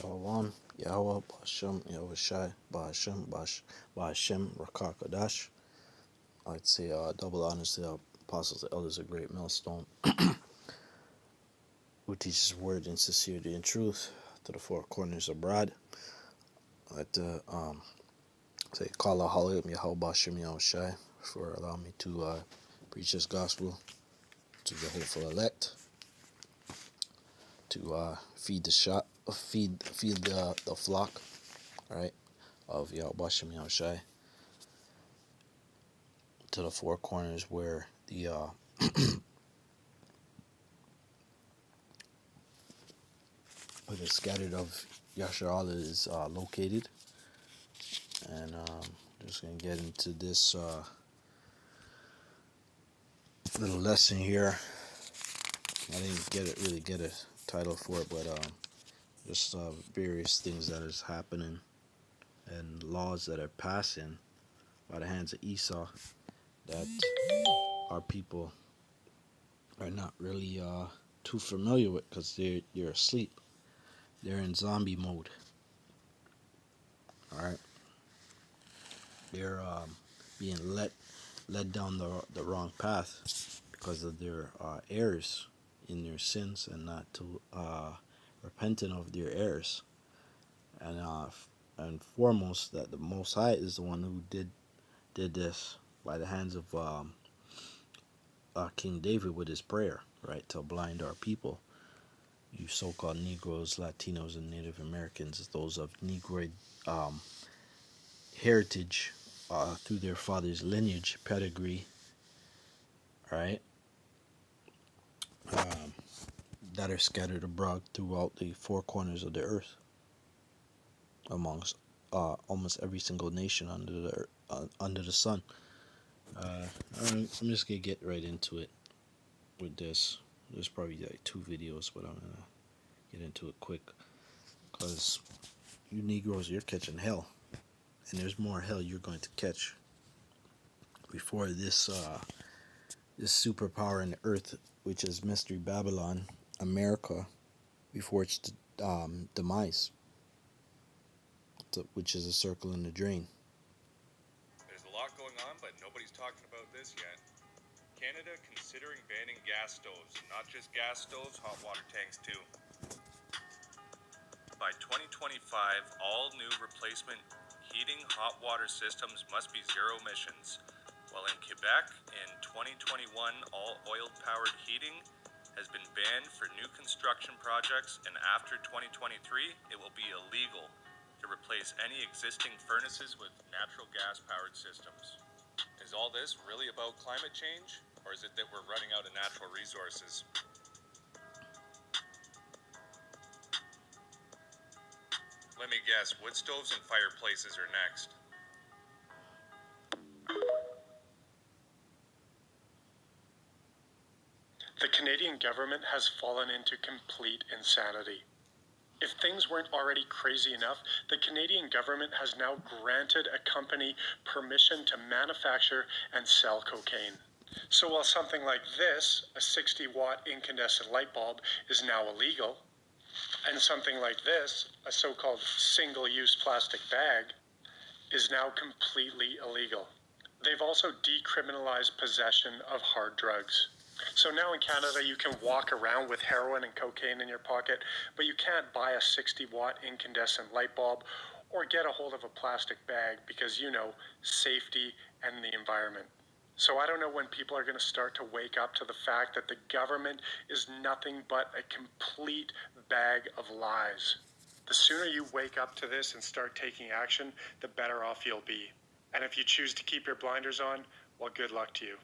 Shalom, Yahweh, Bashem, Yahushai, Bashem, Rakakadash. I'd say double honors to the apostles, the elders, a great millstone, who teaches word in sincerity and truth to the four corners abroad. I'd say, Kala Hallelujah, Yahweh, Bashem, Yahushai, for allowing me to preach this gospel to the hopeful elect, to feed the flock, right, of Yahweh, Bashem, Yahushai, to the four corners where the where the scattered of Yasharala is located. And just gonna get into this little lesson here. I didn't really get a title for it, but just various things that is happening and laws that are passing by the hands of Esau that our people are not really too familiar with because they're asleep. They're in zombie mode. All right, they're being led down the wrong path because of their errors in their sins and not to repenting of their errors, and foremost that the Most High is the one who did this by the hands of King David with his prayer, right, to blind our people, you so-called Negroes, Latinos, and Native Americans, those of Negroid heritage through their father's lineage, pedigree, right, um, that are scattered abroad throughout the four corners of the earth, amongst almost every single nation under the sun. I'm just gonna get right into it with this. There's probably like two videos, but I'm gonna get into it quick because you Negroes, you're catching hell, and there's more hell you're going to catch before this superpower in the earth, which is Mystery Babylon, America, before its demise, which is a circle in the drain. There's a lot going on, but nobody's talking about this yet. Canada considering banning gas stoves. Not just gas stoves, hot water tanks too. By 2025, all new replacement heating hot water systems must be zero emissions. While in Quebec, in 2021, all oil-powered heating has been banned for new construction projects, and after 2023, it will be illegal to replace any existing furnaces with natural gas-powered systems. Is all this really about climate change, or is it that we're running out of natural resources? Let me guess, wood stoves and fireplaces are next. The Canadian government has fallen into complete insanity. If things weren't already crazy enough, the Canadian government has now granted a company permission to manufacture and sell cocaine. So while something like this, a 60-watt incandescent light bulb, is now illegal, and something like this, a so-called single-use plastic bag, is now completely illegal. They've also decriminalized possession of hard drugs. So now in Canada, you can walk around with heroin and cocaine in your pocket, but you can't buy a 60-watt incandescent light bulb or get a hold of a plastic bag because, you know, safety and the environment. So I don't know when people are going to start to wake up to the fact that the government is nothing but a complete bag of lies. The sooner you wake up to this and start taking action, the better off you'll be. And if you choose to keep your blinders on, well, good luck to you.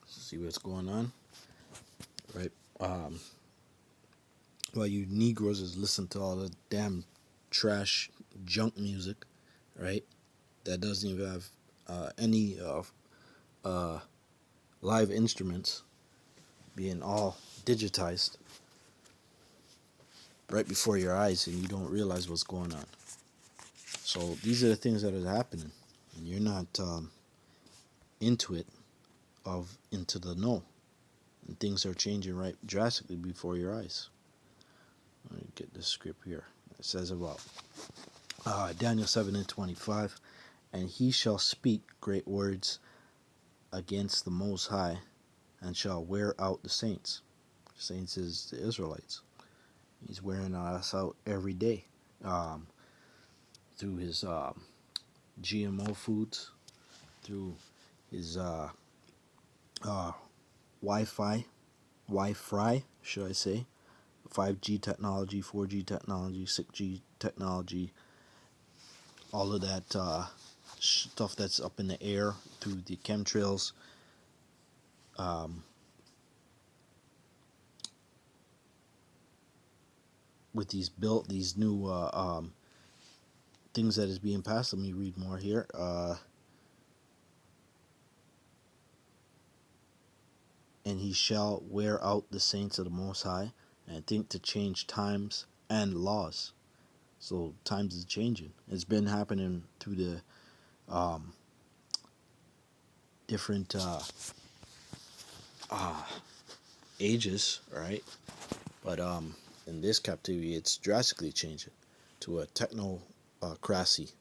See what's going on, right? While you Negroes is listening to all the damn trash junk music, right? That doesn't even have any live instruments, being all digitized right before your eyes, and you don't realize what's going on. So these are the things that are happening, and you're not into the know. and things are changing right drastically before your eyes. Let me get this script here. It says about Daniel 7:25, and he shall speak great words against the Most High, and shall wear out the saints. Saints is the Israelites. He's wearing us out every day, through his GMO foods, through his Wi-Fi, should I say, 5G technology, 4G technology, 6G technology, all of that stuff that's up in the air through the chemtrails. With these new things that is being passed. Let me read more here. And he shall wear out the saints of the Most High, and think to change times and laws. So times is changing. It's been happening through the different ages, right? But in this captivity, it's drastically changing to a technocracy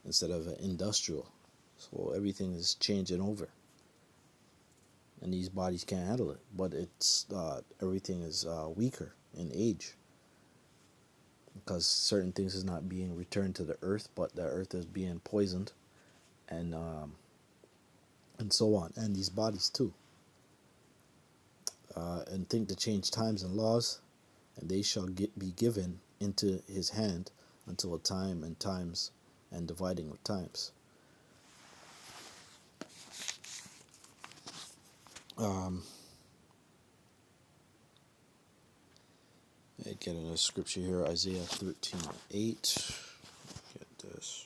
instead of an industrial. So everything is changing over, and these bodies can't handle it. But it's everything is weaker in age, because certain things is not being returned to the earth, but the earth is being poisoned, and so on, and these bodies too. And think to change times and laws, and they shall be given into his hand until a time and times and dividing of times. I get another scripture here, Isaiah 13:8. Get this.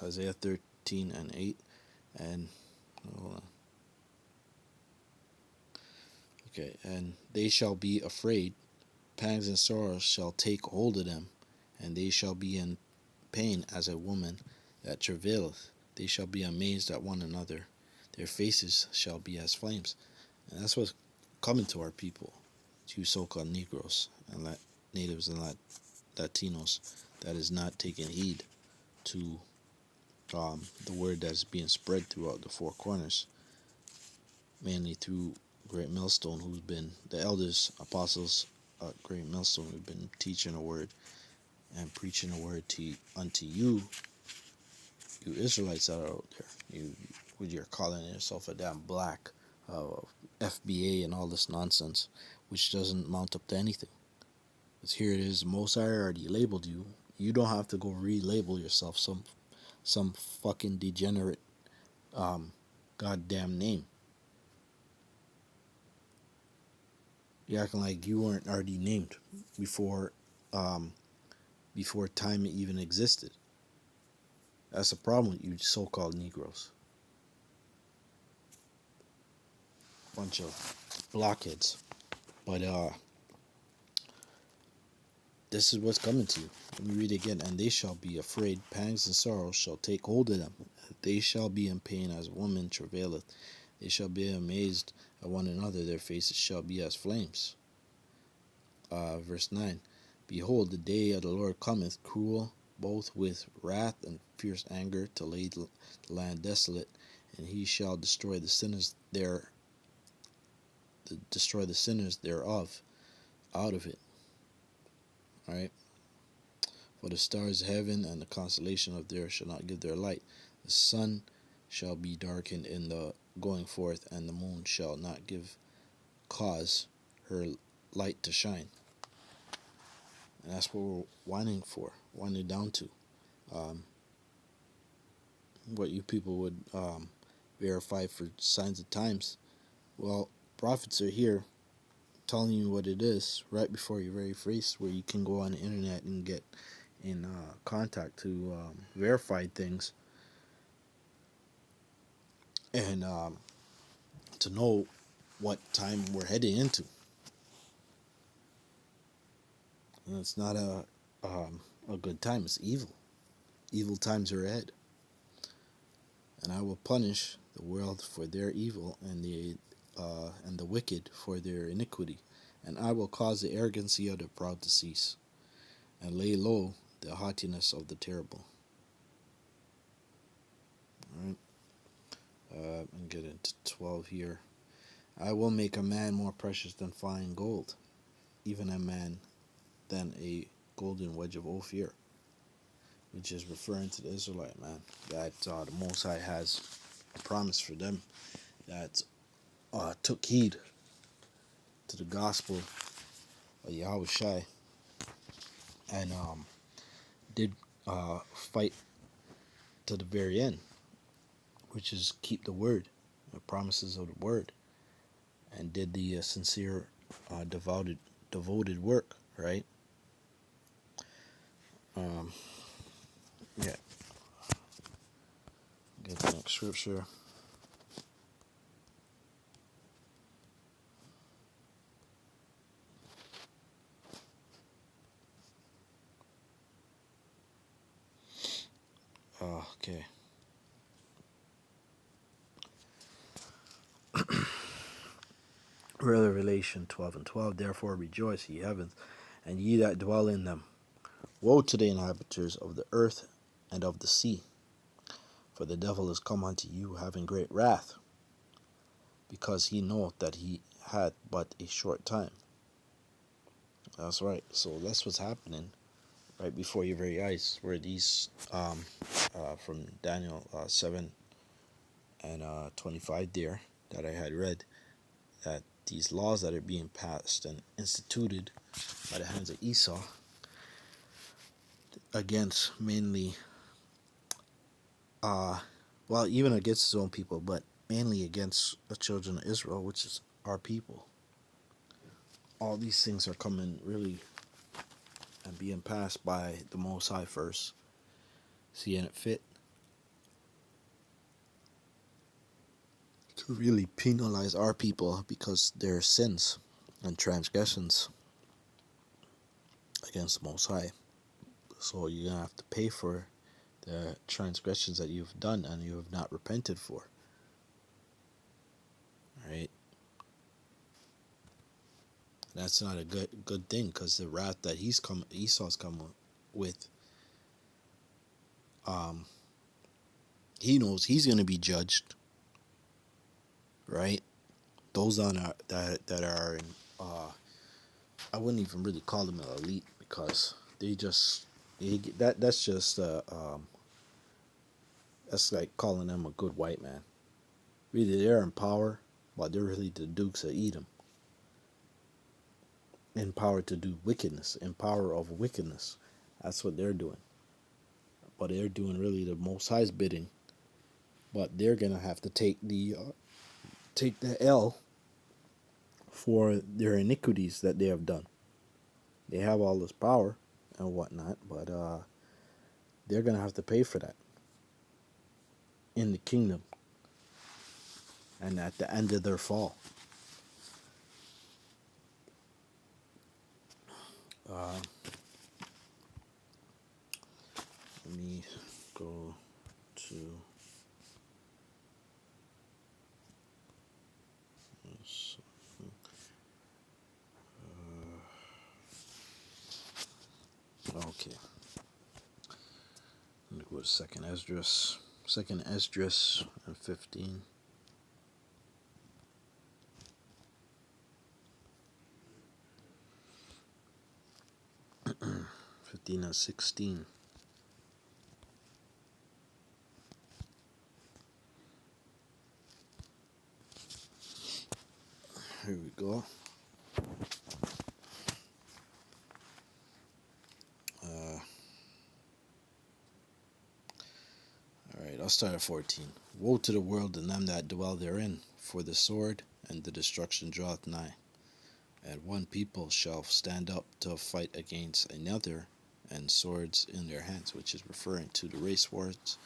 Isaiah 13:8, and hold on. Okay, and they shall be afraid, pangs and sorrows shall take hold of them, and they shall be in pain as a woman that travaileth. They shall be amazed at one another, their faces shall be as flames. And that's what's coming to our people, to so-called Negroes and natives and Latinos, that is not taking heed to the word that is being spread throughout the four corners, mainly through Great Millstone, who's been the elders, apostles, Great Millstone, who've been teaching the word and preaching the word unto you, you Israelites that are out there. You're calling yourself a damn black, FBA and all this nonsense, which doesn't mount up to anything. Because here it is, Most High already labeled you. You don't have to go relabel yourself some fucking degenerate goddamn name. You're acting like you weren't already named before time even existed. That's the problem with you so-called Negroes. Bunch of blockheads. But this is what's coming to you. Let me read it again. And they shall be afraid, pangs and sorrows shall take hold of them. They shall be in pain as a woman travaileth. They shall be amazed at one another, their faces shall be as flames. Verse 9. Behold, the day of the Lord cometh, cruel, both with wrath and fierce anger, to lay the land desolate, and he shall destroy the sinners thereof out of it. Alright? For the stars of heaven and the constellation of the earth shall not give their light. The sun shall be darkened in the going forth, and the moon shall not give cause her light to shine. And that's what we're winding down to. What you people would verify for signs of times. Well, prophets are here telling you what it is right before your very face, where you can go on the internet and get in contact to verify things. and to know what time we're heading into. And it's not a good time. It's evil. Evil times are ahead. And I will punish the world for their evil and the wicked for their iniquity. And I will cause the arrogancy of the proud to cease, and lay low the haughtiness of the terrible. All right. And get into 12 here. I will make a man more precious than fine gold, even a man than a golden wedge of Ophir, which is referring to the Israelite man, that the Most High has a promise for them, that took heed to the gospel of Yahweh Shai, and did fight to the very end, which is keep the word, the promises of the word, and did the sincere, devoted work, right? Yeah. Get the next scripture. Okay. Revelation 12 and 12. Therefore rejoice, ye heavens, and ye that dwell in them. Woe to the inhabitants of the earth and of the sea, for the devil is come unto you, having great wrath, because he knoweth that he had but a short time. That's right. So that's what's happening right before your very eyes, where these from Daniel 7 and 25 there that I had read, that these laws that are being passed and instituted by the hands of Esau against mainly, well, even against his own people, but mainly against the children of Israel, which is our people. All these things are coming really and being passed by the Most High first, seeing it fit to really penalize our people because their sins and transgressions against the Most High. So you're going to have to pay for the transgressions that you've done and you have not repented for. Right? That's not a good thing, because the wrath that Esau's come with, he knows he's going to be judged. Right? Those that are in, I wouldn't even really call them an elite, because that's just that's like calling them a good white man. Really, they're in power, but they're really the dukes of Edom, in power to do wickedness, in power of wickedness. That's what they're doing. But they're doing really the Most High's bidding. But they're gonna have to take the L for their iniquities that they have done. They have all this power and whatnot, but they're gonna have to pay for that in the kingdom and at the end of their fall. Let me go to this. Okay. Let me go to Second Esdras. Second Esdras and 15. 15 and 16. Here we go. Alright, I'll start at 14. Woe to the world and them that dwell therein, for the sword and the destruction draweth nigh. And one people shall stand up to fight against another, and swords in their hands, which is referring to the race wars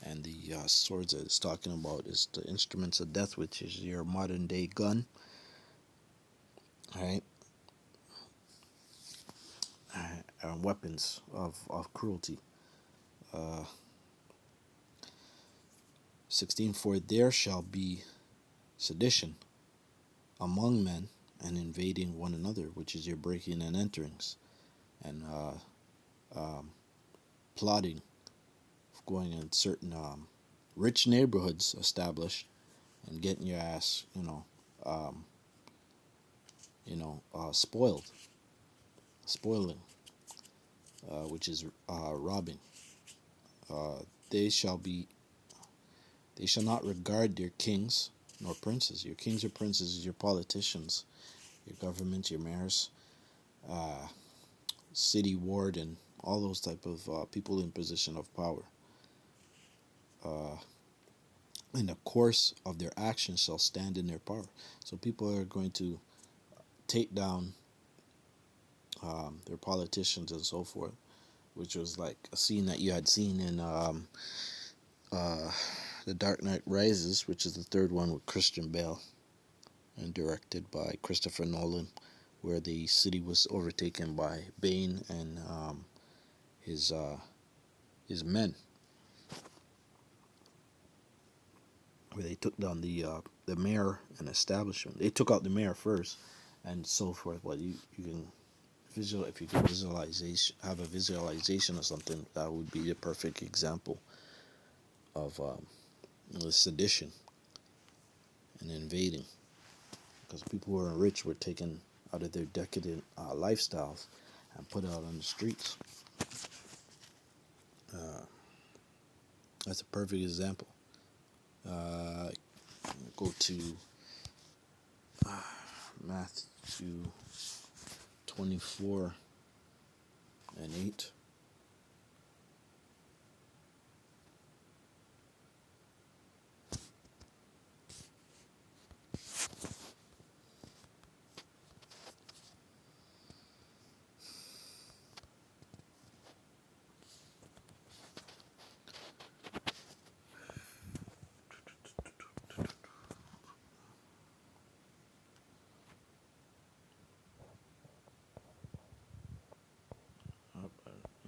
And the swords that it's talking about is the instruments of death, which is your modern day gun. All right. Weapons of cruelty. 16, for there shall be sedition among men, and invading one another, which is your breaking and enterings, and plotting, going in certain rich neighborhoods established, and getting your ass, spoiling, which is robbing. Uh, they shall not regard your kings nor princes. Your kings or princes, your politicians, your government, your mayors, city ward, and all those type of people in position of power. In the course of their actions shall stand in their power. So people are going to take down their politicians and so forth, which was like a scene that you had seen in The Dark Knight Rises, which is the third one with Christian Bale and directed by Christopher Nolan, where the city was overtaken by Bane and his men, where they took down the mayor and establishment. They took out the mayor first, and so forth. But you can if you can have a visualization of something, that would be a perfect example of the sedition and invading, because people who are rich were taken out of their decadent lifestyles and put out on the streets. That's a perfect example. Go to Matthew 24 and 8.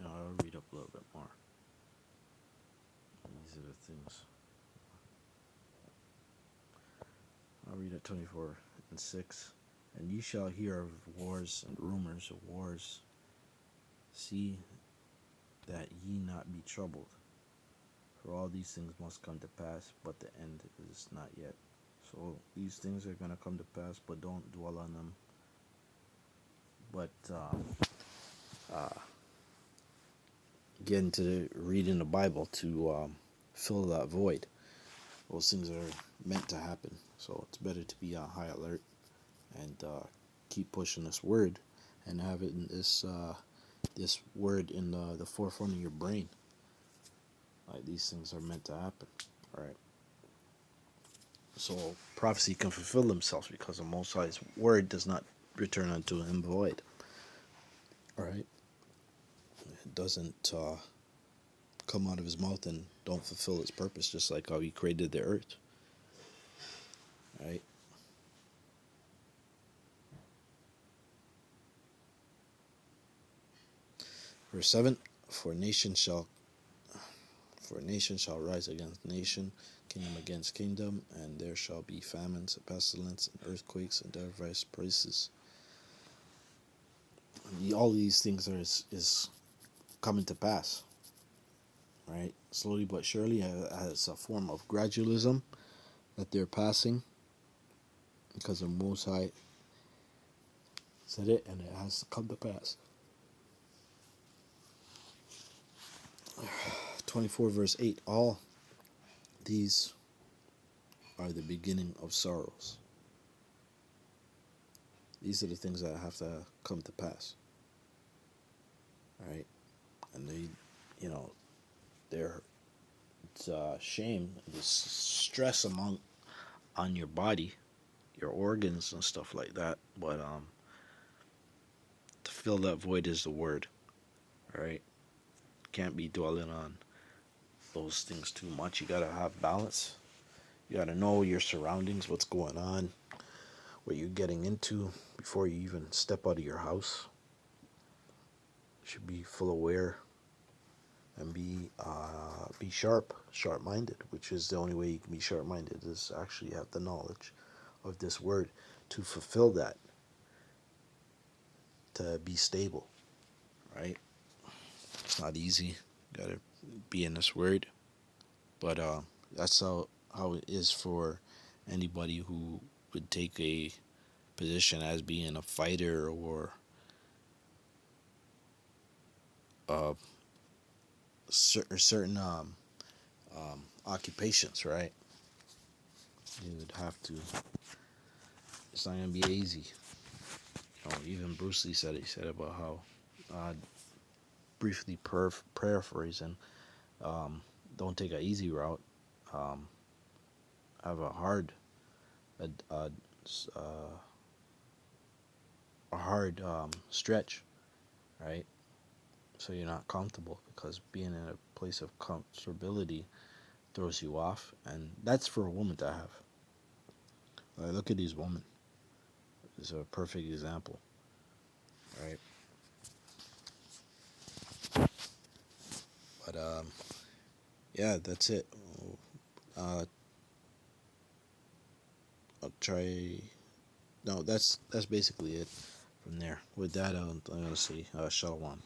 I'll read up a little bit more. These are the things. I'll read at 24 and 6. And ye shall hear of wars and rumors of wars. See that ye not be troubled. For all these things must come to pass, but the end is not yet. So these things are going to come to pass, but don't dwell on them. But get into reading the Bible to fill that void. Those things are meant to happen. So it's better to be on high alert and keep pushing this word, and have it in this word in the forefront of your brain. Like, these things are meant to happen. All right. So prophecy can fulfill themselves because the Most High's word does not return unto him void. All right. It doesn't come out of his mouth and don't fulfill its purpose, just like how he created the earth. All right. Verse 7, for nation shall rise against nation, kingdom against kingdom, and there shall be famines, pestilence, and earthquakes in diverse places. All these things is coming to pass, right? Slowly but surely, as a form of gradualism that they're passing, because the Most High said it, and it has to come to pass. 24 verse 8, all these are the beginning of sorrows. These are the things that have to come to pass. Right? And it's shame, this stress on your body, your organs and stuff like that. But to fill that void is the word. Right? Can't be dwelling on those things too much. You gotta have balance. You gotta know your surroundings, what's going on, what you're getting into before you even step out of your house. You should be full aware and be sharp minded, which is the only way you can be sharp minded is actually have the knowledge of this word to fulfill that, to be stable, right? It's not easy. You gotta be in this word, but that's how it is for anybody who would take a position as being a fighter or uh, certain occupations, right? You would have to. It's not gonna be easy. You know, even Bruce Lee said it. He said about how, briefly paraphrasing, don't take an easy route. Um, have a hard, a, a, uh, a hard stretch, right? So you're not comfortable because being in a place of comfortability throws you off, and that's for a woman to have. Like, look at these women. It's a perfect example, right? But yeah, that's it. Uh, I'll try. No, that's basically it. From there, with that, I'm gonna say shalom.